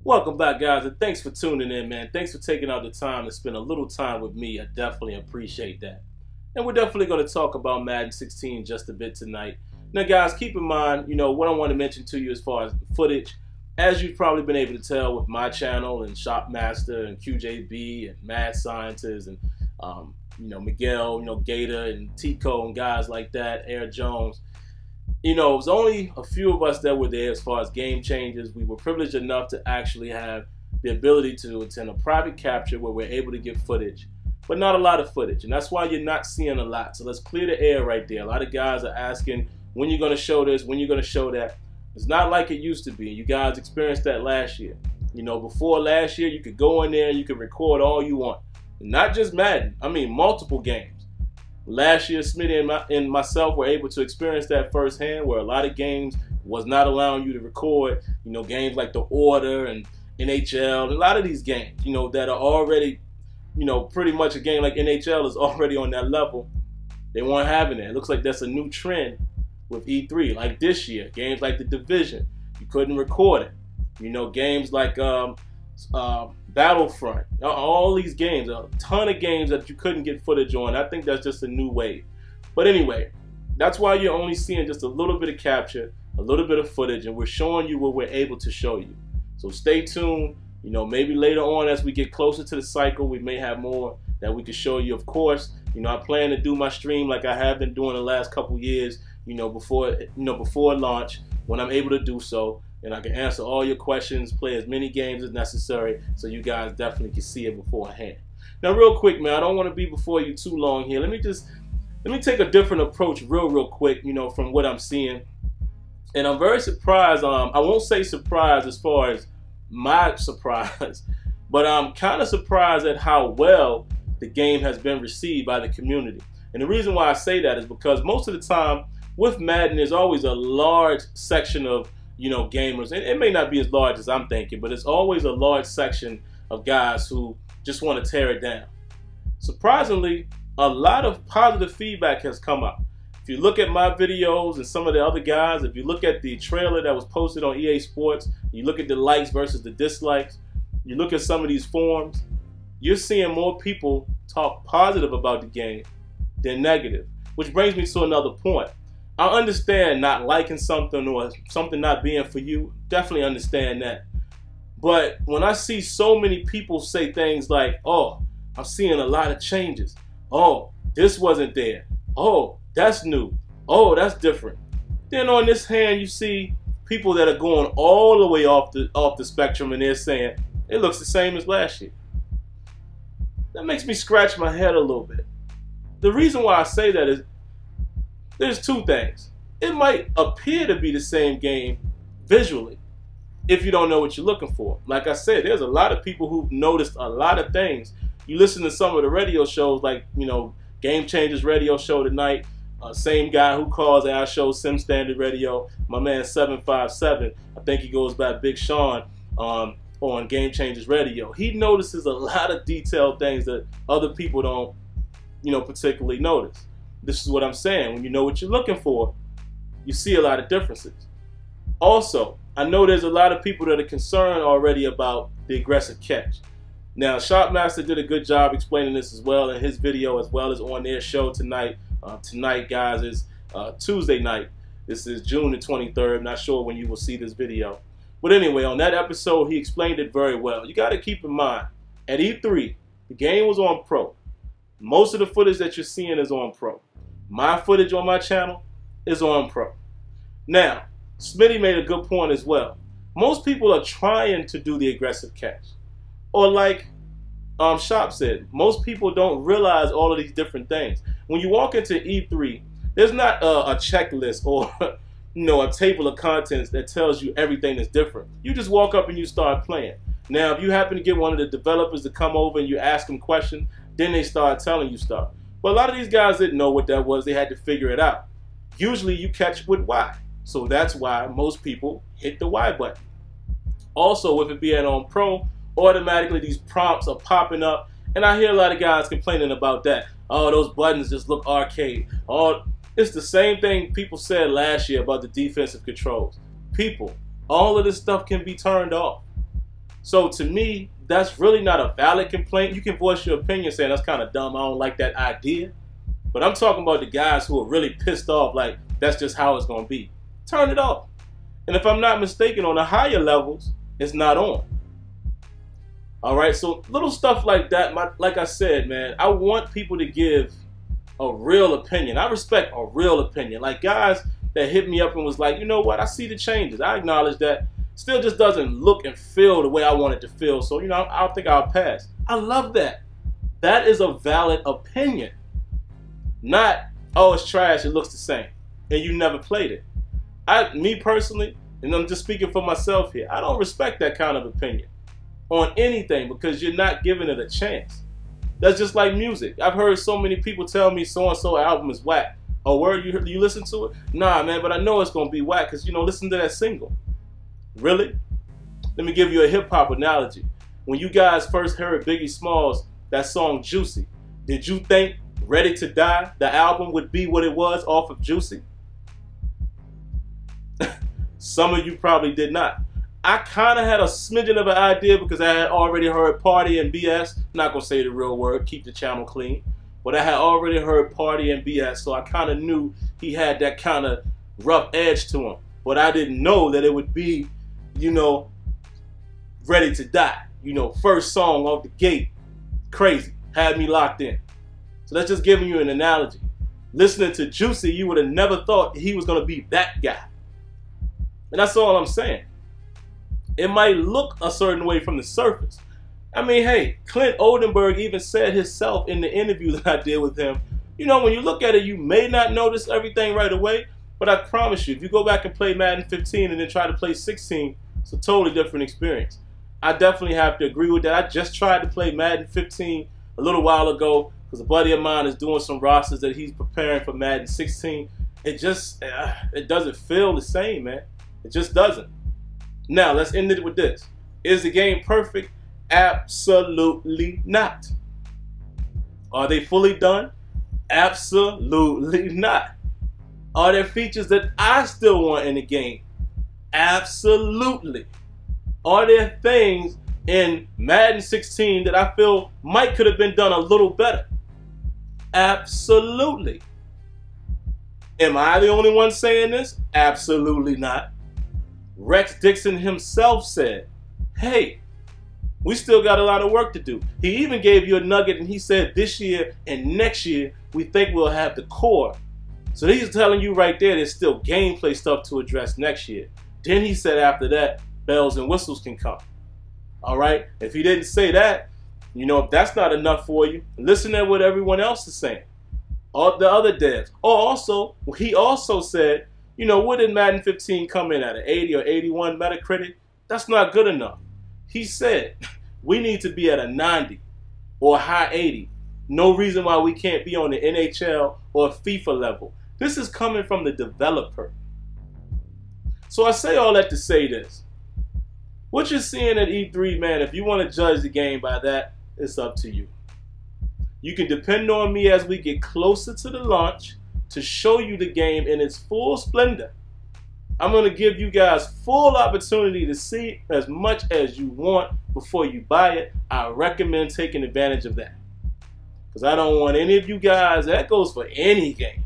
Welcome back, guys, and thanks for tuning in, man. Thanks for taking out the time to spend a little time with me. I definitely appreciate that. And we're definitely going to talk about Madden 16 just a bit tonight. Now, guys, keep in mind, what I want to mention to you as far as footage. As you've probably been able to tell with my channel and Shopmaster and QJB and Mad Scientist and, Miguel, Gator and Tico and guys like that, Air Jones. It was only a few of us that were there as far as game changers. We were privileged enough to actually have the ability to attend a private capture where we're able to get footage, but not a lot of footage. And that's why you're not seeing a lot. So let's clear the air right there. A lot of guys are asking, when you're going to show this, when you're going to show that. It's not like it used to be. You guys experienced that last year. Before last year, you could go in there and you could record all you want. Not just Madden. I mean, multiple games. Last year, Smitty and myself were able to experience that firsthand, where a lot of games was not allowing you to record, games like The Order and NHL, and a lot of these games, that are already, pretty much a game like NHL is already on that level. They weren't having it. It looks like that's a new trend with E3. Like this year, games like The Division, you couldn't record it. Games like Battlefront, all these games, a ton of games that you couldn't get footage on. I think that's just a new wave. But anyway, that's why you're only seeing just a little bit of capture, a little bit of footage, and we're showing you what we're able to show you. So stay tuned. Maybe later on as we get closer to the cycle, we may have more that we can show you. Of course, I plan to do my stream like I have been doing the last couple years, before launch, when I'm able to do so. And I can answer all your questions, play as many games as necessary, so you guys definitely can see it beforehand. Now, real quick, man, I don't want to be before you too long here. Let me take a different approach real quick, from what I'm seeing. And I'm very surprised. I won't say surprised as far as my surprise, but I'm kind of surprised at how well the game has been received by the community. And the reason why I say that is because most of the time with Madden, there's always a large section of gamers, and it may not be as large as I'm thinking, but it's always a large section of guys who just want to tear it down. Surprisingly, a lot of positive feedback has come up. If you look at my videos and some of the other guys, if you look at the trailer that was posted on EA Sports, you look at the likes versus the dislikes, you look at some of these forums, you're seeing more people talk positive about the game than negative, which brings me to another point. I understand not liking something or something not being for you. Definitely understand that. But when I see so many people say things like, oh, I'm seeing a lot of changes. Oh, this wasn't there. Oh, that's new. Oh, that's different. Then on this hand, you see people that are going all the way off the spectrum, and they're saying it looks the same as last year. That makes me scratch my head a little bit. The reason why I say that is there's two things. It might appear to be the same game visually if you don't know what you're looking for. Like I said, there's a lot of people who've noticed a lot of things. You listen to some of the radio shows like, Game Changers radio show tonight. Same guy who calls our show Sim Standard Radio, my man 757. I think he goes by Big Sean on Game Changers Radio. He notices a lot of detailed things that other people don't, particularly notice. This is what I'm saying. When you know what you're looking for, you see a lot of differences. Also, I know there's a lot of people that are concerned already about the aggressive catch. Now, Shopmaster did a good job explaining this as well in his video, as well as on their show tonight. Tonight, guys, is Tuesday night. This is June the 23rd. Not sure when you will see this video. But anyway, on that episode, he explained it very well. You got to keep in mind, at E3, the game was on Pro. Most of the footage that you're seeing is on Pro. My footage on my channel is on Pro. Now, Smitty made a good point as well. Most people are trying to do the aggressive catch. Or like Shop said, most people don't realize all of these different things. When you walk into E3, there's not a checklist or a table of contents that tells you everything that's different. You just walk up and you start playing. Now, if you happen to get one of the developers to come over and you ask them questions, then they start telling you stuff. But a lot of these guys didn't know what that was. They had to figure it out. Usually you catch with Y. So that's why most people hit the Y button. Also, with it being on Pro, automatically these prompts are popping up. And I hear a lot of guys complaining about that. Oh, those buttons just look arcade. Oh, it's the same thing people said last year about the defensive controls. People, all of this stuff can be turned off. So to me, that's really not a valid complaint. You can voice your opinion saying that's kind of dumb, I don't like that idea. But I'm talking about the guys who are really pissed off, like that's just how it's going to be. Turn it off. And if I'm not mistaken, on the higher levels, it's not on. All right, so little stuff like that, like I said, man, I want people to give a real opinion. I respect a real opinion. Like guys that hit me up and was like, you know what, I see the changes. I acknowledge that. Still just doesn't look and feel the way I want it to feel. So, you know, I think I'll pass. I love that. That is a valid opinion. Not, oh, it's trash, it looks the same, and you never played it. Me personally, and I'm just speaking for myself here, I don't respect that kind of opinion on anything because you're not giving it a chance. That's just like music. I've heard so many people tell me so-and-so album is whack. Oh, word, you listen to it? Nah, man, but I know it's going to be whack because, you know, listen to that single. Really? Let me give you a hip-hop analogy. When you guys first heard Biggie Smalls, that song Juicy, did you think Ready to Die, the album, would be what it was off of Juicy? Some of you probably did not. I kind of had a smidgen of an idea because I had already heard Party and BS. Not going to say the real word, keep the channel clean. But I had already heard Party and BS, so I kind of knew he had that kind of rough edge to him. But I didn't know that it would be, you know, Ready to Die. You know, first song off the gate. Crazy. Had me locked in. So that's just giving you an analogy. Listening to Juicy, you would have never thought he was going to be that guy. And that's all I'm saying. It might look a certain way from the surface. I mean, hey, Clint Oldenburg even said himself in the interview that I did with him, you know, when you look at it, you may not notice everything right away, but I promise you, if you go back and play Madden 15 and then try to play 16, it's a totally different experience. I definitely have to agree with that. I just tried to play Madden 15 a little while ago because a buddy of mine is doing some rosters that he's preparing for Madden 16. It doesn't feel the same, man. It just doesn't. Now, let's end it with this. Is the game perfect? Absolutely not. Are they fully done? Absolutely not. Are there features that I still want in the game? Absolutely. Are there things in Madden 16 that I feel might could have been done a little better? Absolutely. Am I the only one saying this? Absolutely not. Rex Dixon himself said, hey, we still got a lot of work to do. He even gave you a nugget and he said this year and next year we think we'll have the core. So he's telling you right there there's still gameplay stuff to address next year. Then he said after that, bells and whistles can come. All right? If he didn't say that, you know, if that's not enough for you, listen to what everyone else is saying. All the other devs. Oh, also, he also said, you know, what did Madden 15 come in at? An 80 or 81 Metacritic? That's not good enough. He said, we need to be at a 90 or a high 80. No reason why we can't be on the NHL or FIFA level. This is coming from the developer. So I say all that to say this. What you're seeing at E3, man, if you want to judge the game by that, it's up to you. You can depend on me as we get closer to the launch to show you the game in its full splendor. I'm going to give you guys full opportunity to see as much as you want before you buy it. I recommend taking advantage of that. Because I don't want any of you guys, that goes for any game.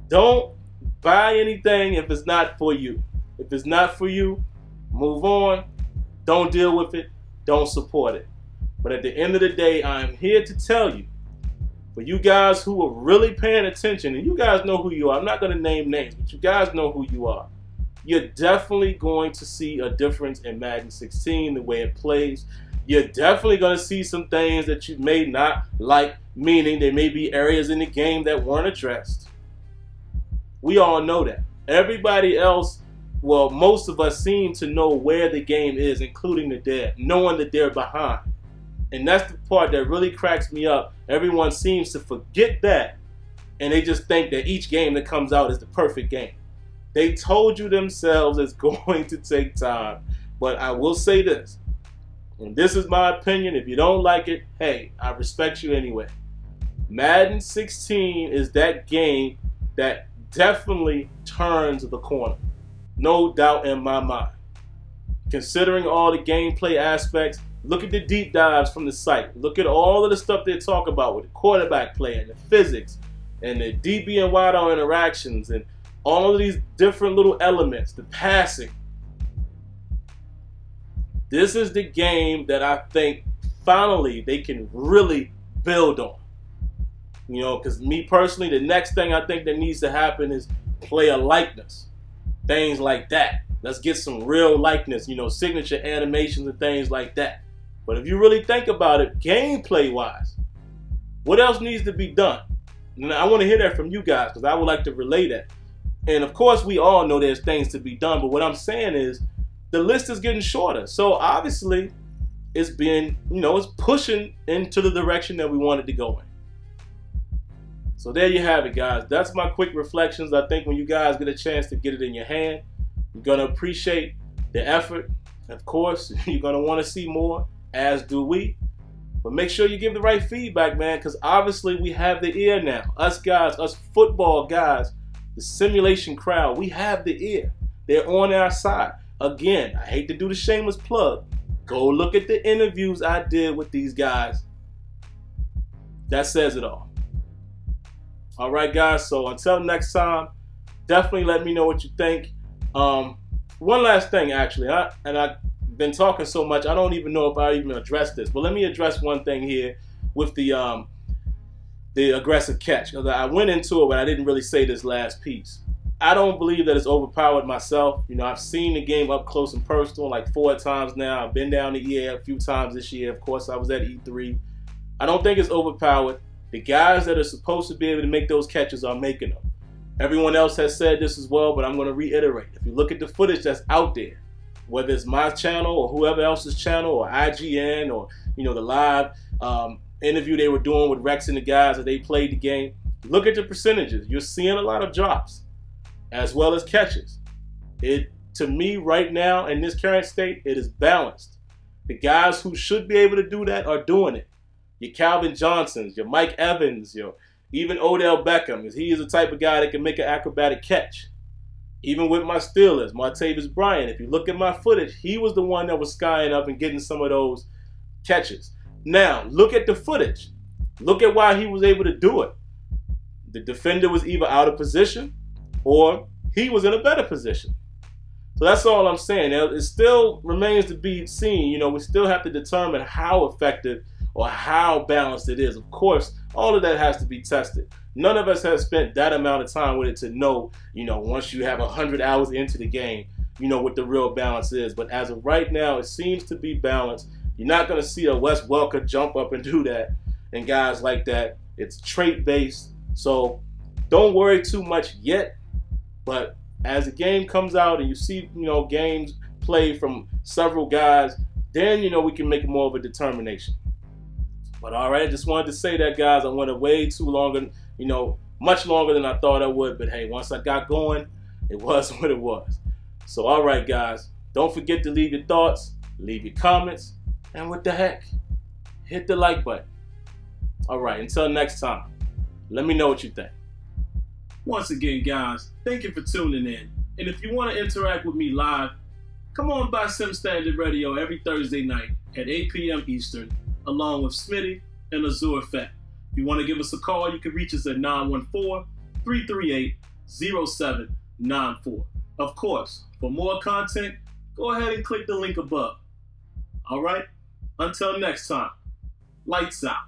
Don't buy anything if it's not for you. If it's not for you, move on. Don't deal with it. Don't support it. But at the end of the day, I'm here to tell you, for you guys who are really paying attention, and you guys know who you are. I'm not going to name names, but you guys know who you are. You're definitely going to see a difference in Madden 16, the way it plays. You're definitely going to see some things that you may not like, meaning there may be areas in the game that weren't addressed. We all know that. Everybody else, well, most of us seem to know where the game is, including the dev, knowing that they're behind. And that's the part that really cracks me up. Everyone seems to forget that, and they just think that each game that comes out is the perfect game. They told you themselves it's going to take time. But I will say this, and this is my opinion. If you don't like it, hey, I respect you anyway. Madden 16 is that game that definitely turns the corner. No doubt in my mind. considering all the gameplay aspects, look at the deep dives from the site. Look at all of the stuff they talk about with the quarterback play and the physics and the DB and wideout interactions and all of these different little elements, the passing. This is the game that I think finally they can really build on. You know, because me personally, the next thing I think that needs to happen is player likeness. Things like that. Let's get some real likeness, you know, signature animations and things like that. But if you really think about it, gameplay-wise, what else needs to be done? And I want to hear that from you guys because I would like to relay that. And of course, we all know there's things to be done. But what I'm saying is the list is getting shorter. So obviously, it's being, you know, it's pushing into the direction that we wanted to go in. So there you have it, guys. That's my quick reflections. I think when you guys get a chance to get it in your hand, you're going to appreciate the effort. Of course, you're going to want to see more, as do we. But make sure you give the right feedback, man, because obviously we have the ear now. Us guys, us football guys, the simulation crowd, we have the ear. They're on our side. Again, I hate to do the shameless plug. Go look at the interviews I did with these guys. That says it all. All right, guys, so until next time, definitely let me know what you think. One last thing, actually, I've been talking so much, I don't even know if I even addressed this, but let me address one thing here with the aggressive catch. Because I went into it, but I didn't really say this last piece. I don't believe that it's overpowered myself. You know, I've seen the game up close and personal like 4 times now. I've been down to EA a few times this year. Of course, I was at E3. I don't think it's overpowered. The guys that are supposed to be able to make those catches are making them. Everyone else has said this as well, but I'm going to reiterate. If you look at the footage that's out there, whether it's my channel or whoever else's channel or IGN or, you know, the live interview they were doing with Rex and the guys that they played the game, look at the percentages. You're seeing a lot of drops as well as catches. To me right now in this current state, it is balanced. The guys who should be able to do that are doing it. Your Calvin Johnsons, your Mike Evans, your even Odell Beckham. He is the type of guy that can make an acrobatic catch. Even with my Steelers, Martavis Bryant, if you look at my footage, he was the one that was skying up and getting some of those catches. Now, look at the footage. Look at why he was able to do it. The defender was either out of position or he was in a better position. So that's all I'm saying. Now, it still remains to be seen. You know, we still have to determine how effective or how balanced it is. Of course, all of that has to be tested. None of us have spent that amount of time with it to know, you know, once you have 100 hours into the game, you know what the real balance is. But as of right now, it seems to be balanced. You're not going to see a Wes Welker jump up and do that and guys like that. It's trait-based. So don't worry too much yet. But as the game comes out and you see, you know, games played from several guys, then, you know, we can make more of a determination. But all right, just wanted to say that, guys. I went way too long, you know, much longer than I thought I would. But hey, once I got going, it was what it was. So all right, guys, don't forget to leave your thoughts, leave your comments, and what the heck, hit the like button. All right, until next time, let me know what you think. Once again, guys, thank you for tuning in. And if you want to interact with me live, come on by Sim Standard Radio every Thursday night at 8 p.m. Eastern, along with Smitty and Azure Fat. If you want to give us a call, you can reach us at 914-338-0794. Of course, for more content, go ahead and click the link above. All right? Until next time, lights out.